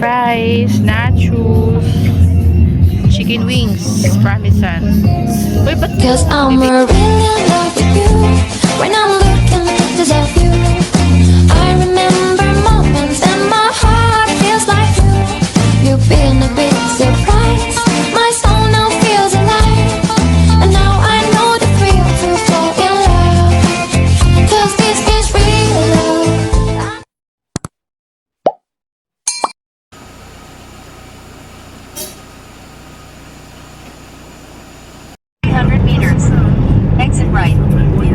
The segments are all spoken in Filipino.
fries, nachos, chicken wings, parmesan. Uy, ba't Cause I'm really in love with you. When I'm looking at pictures of you, I remember moments and my heart feels like you. You've been a big surprise. My soul now feels alive. And now I know the thrill to fall in love. Cause this is real love. 300 meters. Exit right.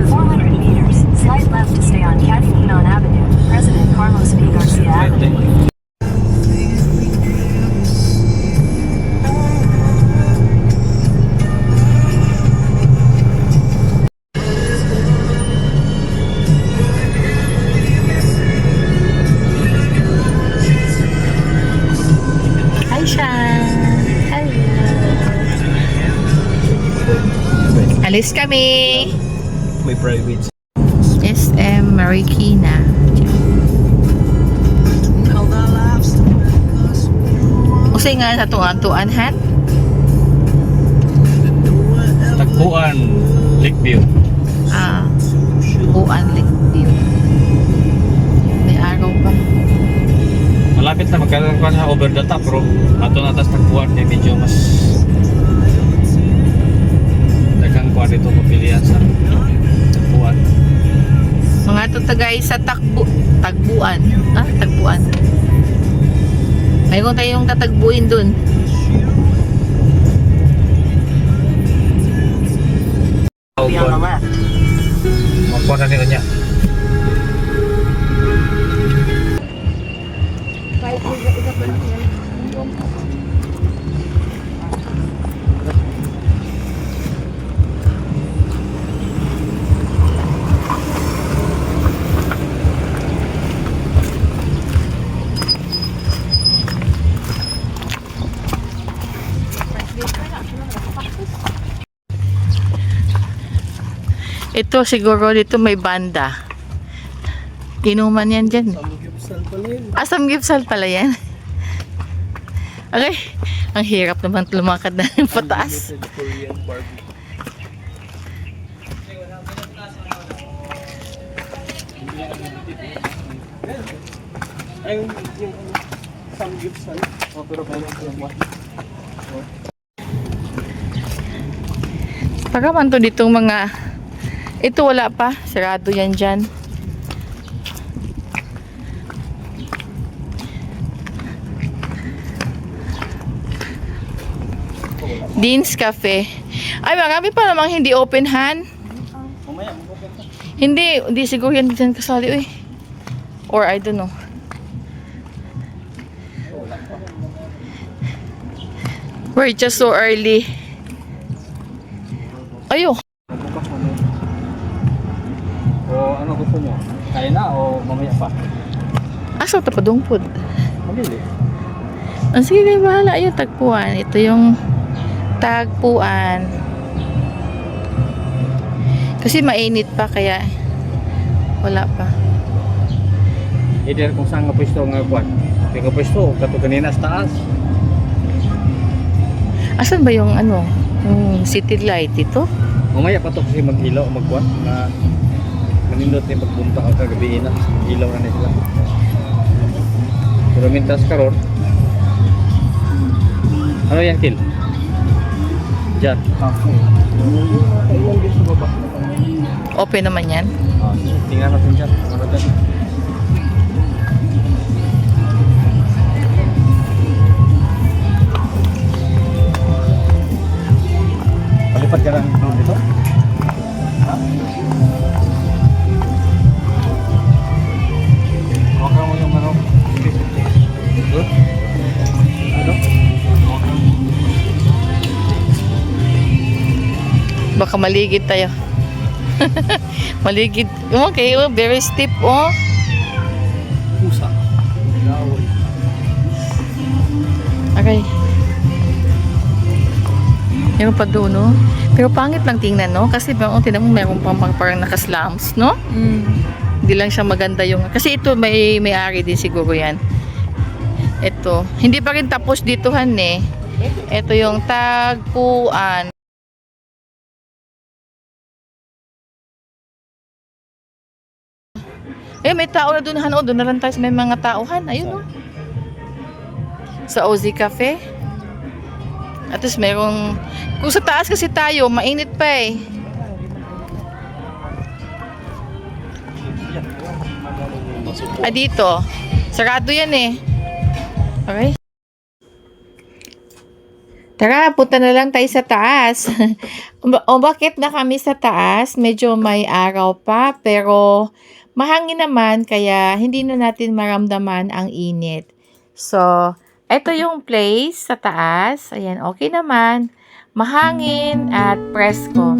400 meters. Slide left to stay on Katipunan Avenue. President Carlos P. Garcia Avenue. Hi, Sean. Hello. Alis kami. May private. SM Marikina. Usay nga sa tuan-tuan, han? Tagpuan, Lakeview. Ah, tuan Lakeview. May araw pa. Malapit na magkaroon ko sa over the top, bro. Ato na tas tagpuan kaya medyo mas dagang kuha dito mapilian sa tagpuan. Mga to tagay sa tagbuan. Ah, tagbuan. Ayun tayong tatagbuin dun. Be on the left. Magkuha na nila niya. Ito siguro dito may banda. Inuman yan dyan. Samgipsal pala yan. Okay. Ang hirap naman lumakad na pataas. Ay, yung samgipsal. Pero Para man to ditong mga ito wala pa, sarado yan dyan. Dean's Cafe. Ay, marami pa namang hindi open, han. Hindi siguro yan dyan kasali, uy. Or I don't know. We're just so early. Ayo. O ano gusto mo? Kaya na o mamaya pa? Asa ito pa dungpod? Mamili. Sige, kayo bahala. Ayun, tagpuan. Ito yung tagpuan. Kasi mainit pa, kaya wala pa. Either kung saan nga pwesto nga kuwan. Kaya nga pwesto, kato kanina sa taas. Asan ba yung ano? Yung city light ito? Mamaya pa to kasi mag-ilaw, magkuhan. Na manindot ni pagpunta ka kagabi na. Ilaw na nila. Pero mintas karon. Ano yan, Kil? Diyan. Open naman yan. Tingnan natin dyan. Ano dyan? Palipat ka lang dito? Ha? Huwag mo yung ano? Good? Ano? Baka maligid tayo. Maligid. Okay, oh, very steep, oh. Pusa. Laway. Okay. Meron pa doon, no? Pero pangit lang tingnan, no? Kasi tinan mo, meron pang parang naka-slums, no? Hindi lang siya maganda yung... Kasi ito, may ari din siguro yan. Ito. Hindi pa rin tapos dito, Han, eh. Ito yung tagpuan. May tao na doon, Han. O, doon na lang tayo sa may mga tauhan. Ayun, o. Sa Ozzy Cafe. At least merong... Kung sa taas kasi tayo, mainit pa eh. Dito. Sarado yan eh. Okay. Tara, punta na lang tayo sa taas. O bakit na kami sa taas? Medyo may araw pa, pero mahangin naman, kaya hindi na natin maramdaman ang init. So, ito yung place sa taas. Ayan, okay naman. Mahangin at presko.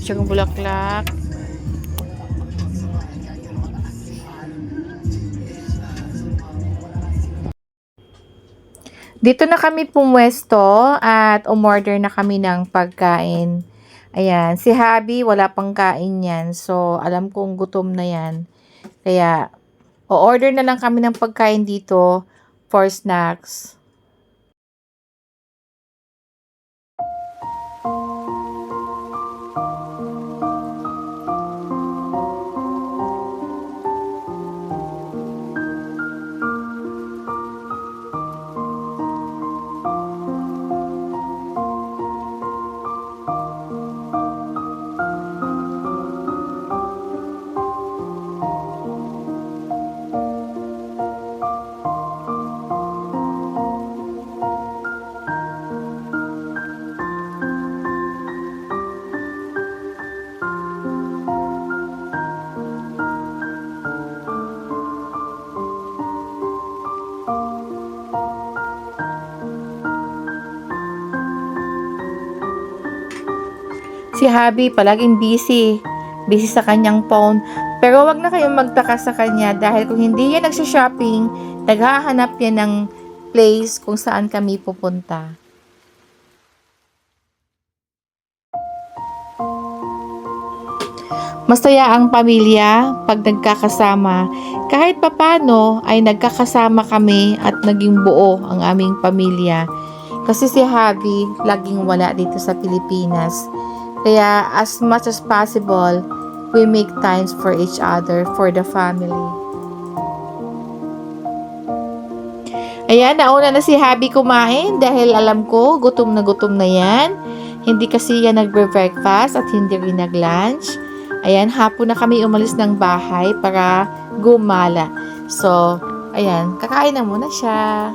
Siyang bulaklak. Dito na kami pumwesto at umorder na kami ng pagkain. Ayan, si Habi wala pang kain yan. So, alam kong gutom na yan. Kaya, o-order na lang kami ng pagkain dito for snacks. Si Habi palaging busy. Busy sa kanyang phone. Pero wag na kayong magtaka sa kanya dahil kung hindi yan nagsha-shopping, naghahanap yan ng place kung saan kami pupunta. Masaya ang pamilya pag nagkakasama. Kahit papano ay nagkakasama kami at naging buo ang aming pamilya. Kasi si Habi laging wala dito sa Pilipinas. Kaya as much as possible, we make times for each other, for the family. Ayan, nauna na si Habi kumain dahil alam ko gutom na yan. Hindi kasi yan nagbre-breakfast at hindi rin nag-lunch. Ayan, hapon na kami umalis ng bahay para gumala. So, ayan, kakain na muna siya.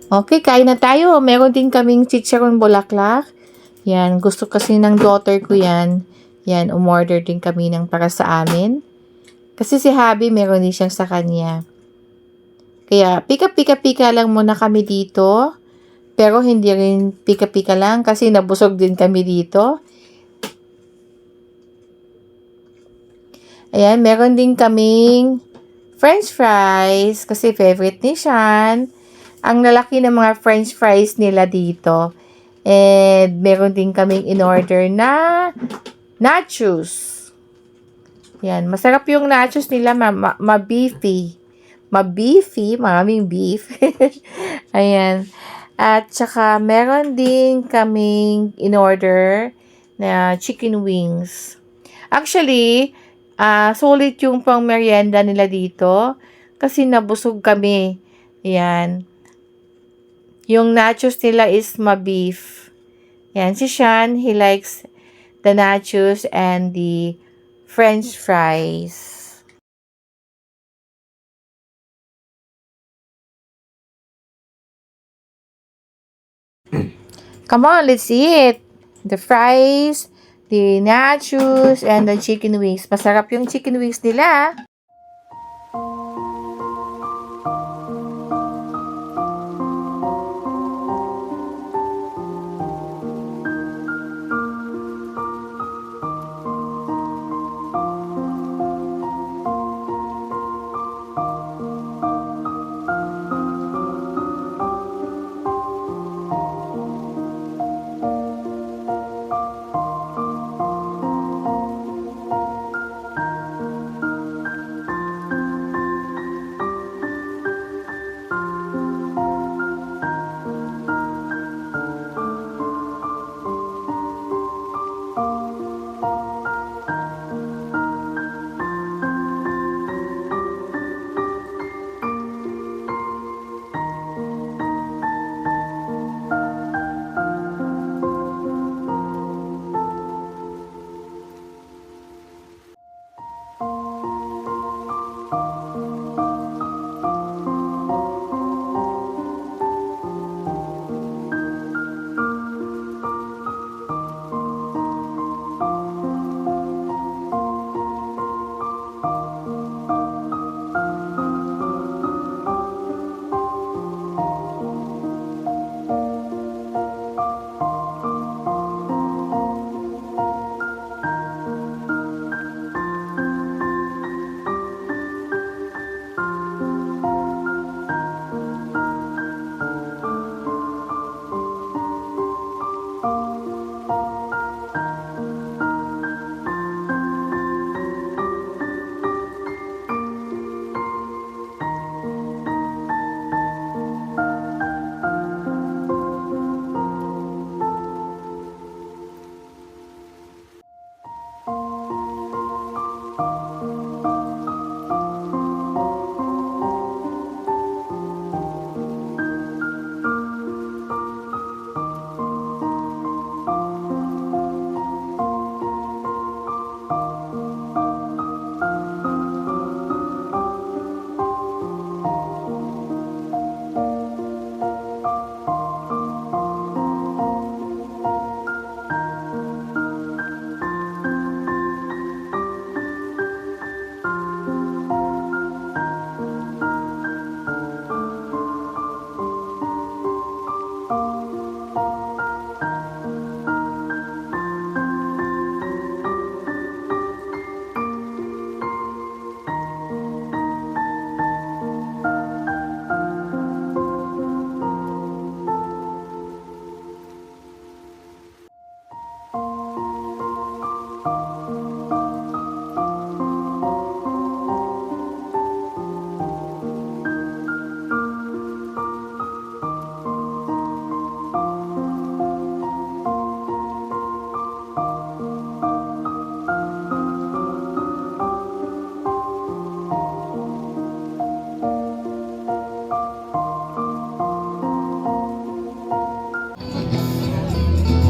Okay, kain na tayo. Meron din kaming chicharon bulaklak. Yan, gusto kasi ng daughter ko yan. Yan, umorder din kami ng para sa amin. Kasi si Habi, meron din siyang sa kanya. Kaya pika-pika-pika lang muna kami dito. Pero hindi rin pika-pika lang kasi nabusog din kami dito. Ayan, meron din kaming French fries kasi favorite ni Sean. Ang lalaki ng mga French fries nila dito. And meron din kaming in-order na nachos. Yan, masarap yung nachos nila, ma-beefy. Ma-beefy, maraming beef. Ayan. At saka meron din kaming in-order na chicken wings. Actually, solid yung pang merienda nila dito kasi nabusog kami. Yan. Yung nachos nila is ma-beef. Yan. Si Sean, he likes the nachos and the French fries. Come on, let's eat. The fries, the nachos, and the chicken wings. Masarap yung chicken wings nila.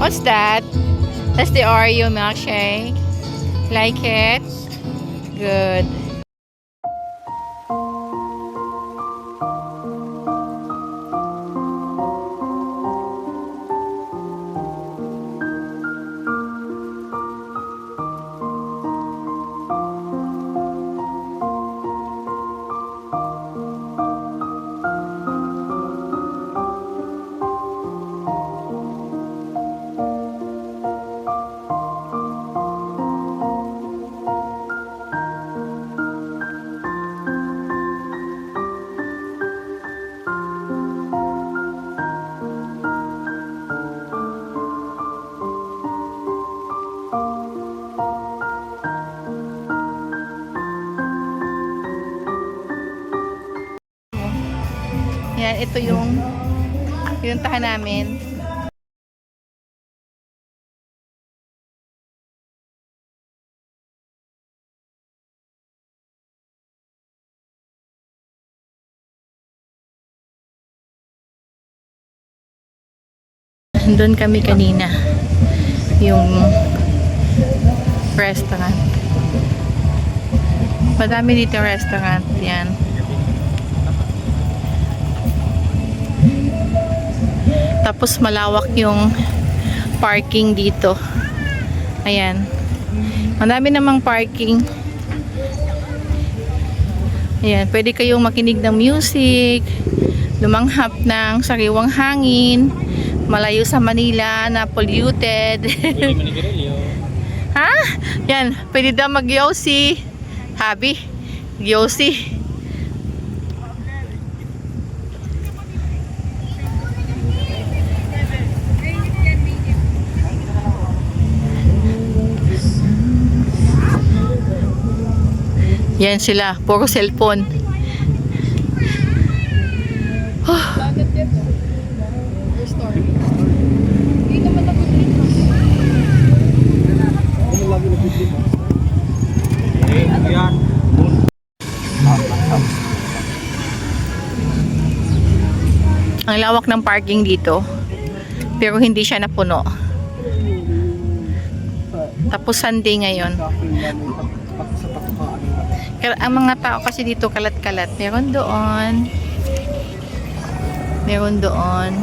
What's that? That's the Oreo milkshake. Like it? Good. Ayan, ito yung pinuntahan namin. Doon kami kanina. Yung restaurant. Madami dito restaurant. Yan. Tapos malawak yung parking dito. Ayan. Madami namang parking. Ayan. Pwede kayong makinig ng music, lumanghap ng sariwang hangin, malayo sa Manila na polluted. Ha? Yan. Pwede daw mag-yosi. Habi. Yosi. Yan sila, puro cellphone. Ang lawak ng parking dito, pero hindi siya napuno. Tapos Sunday ngayon. Ang mga tao kasi dito kalat-kalat. Meron doon. Meron doon.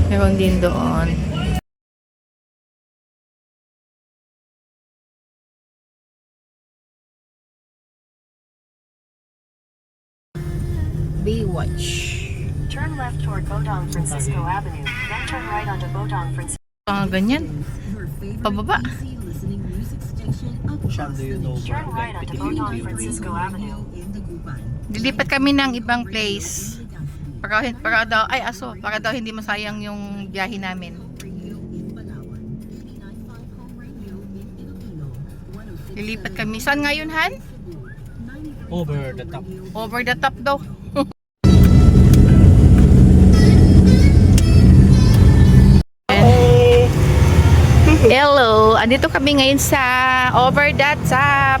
Meron din doon. Baywatch. Turn left toward Bodong Francisco Avenue, then turn right onto Bodong Francisco. Ganyan. Pababa. Turn right onto Bodong Francisco Avenue. Dilipat kami ng ibang place. Para daw, para daw hindi masayang yung biyahe namin. Lilipat kami. Saan ngayon, Han? Over the top. Over the top daw. Hello, andito kami ngayon sa Over the Top.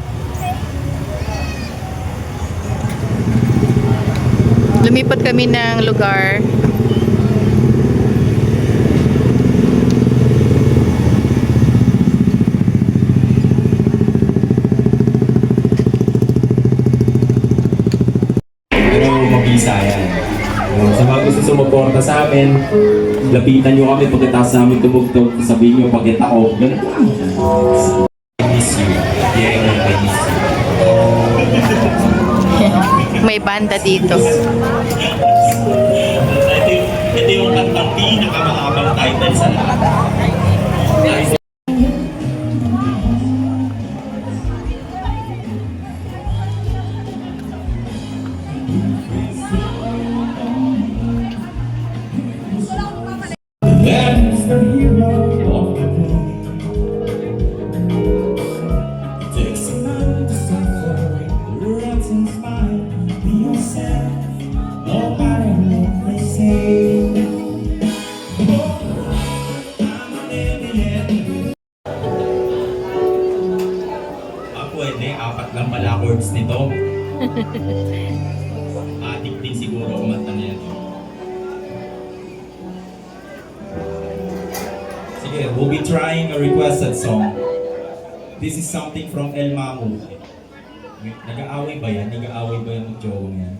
Lumipat kami ng lugar. Mabisa yan. Sa mga gusto sumuporta sa amin, lapitan nyo kami pagkatapos namin tumugtog, sabihin nyo pagkita ko, ganun lang. I miss you. Yeah, I miss you. May banda dito. Ito yung kantang pinakamahabang title sa lahat. That's the hero of the day. Takes a man to suffer, rats and smile. Be yourself, no matter what they say. Pwede, 4 lang pala chords nito. Addicting siguro kumanta na yan. Sige, we'll be trying a requested song. This is something from El Mamu. Nag-aaway ba yan? Nag-aaway ba yung mag-jowa yan?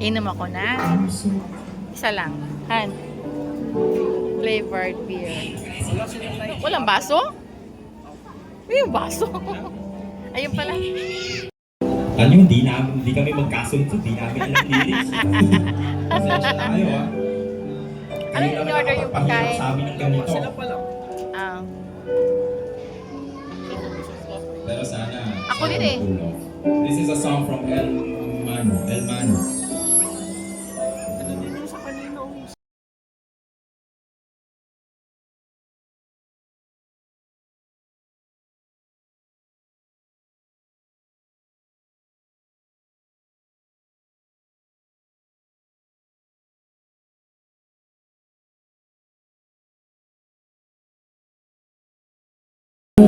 Inom ako na. Isa lang. Han. Flavored beer. Walang baso? May baso. Ayun pala. Ano, hindi kami magkasunod, hindi namin alam lyrics. Pasensya na kayo, ha? Ano yung in-order yung pagkain? Sa amin ng ganito. Ah. Pero sana. Ako din eh. This is a song from El Mano. El Mano. Hi!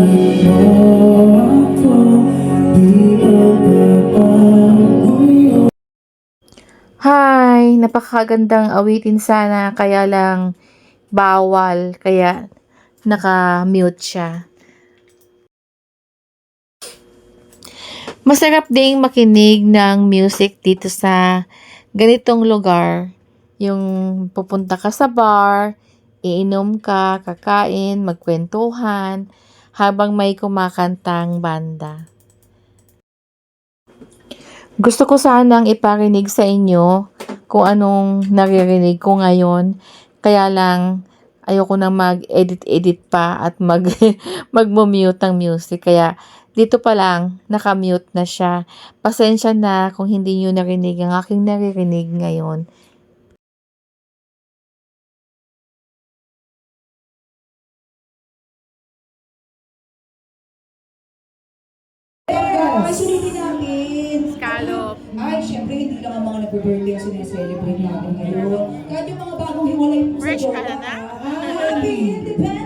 Napakagandang awitin sana, kaya lang bawal, kaya naka-mute siya. Masarap ding makinig ng music dito sa ganitong lugar. Yung pupunta ka sa bar, iinom ka, kakain, magkwentuhan, habang may kumakantang banda. Gusto ko sanang iparinig sa inyo kung anong naririnig ko ngayon. Kaya lang, ayoko na mag-edit-edit pa at mag-mute ng music. Kaya dito pa lang, naka-mute na siya. Pasensya na kung hindi nyo narinig ang aking naririnig ngayon. Ay, sulitin natin. Scallop. Ay, syempre, hindi lang ang mga nag-birthday ang sineselebrate natin ngayon. Kahit yung mga bagong hiwalay po sa Fresh jowa. ka na? Be independent.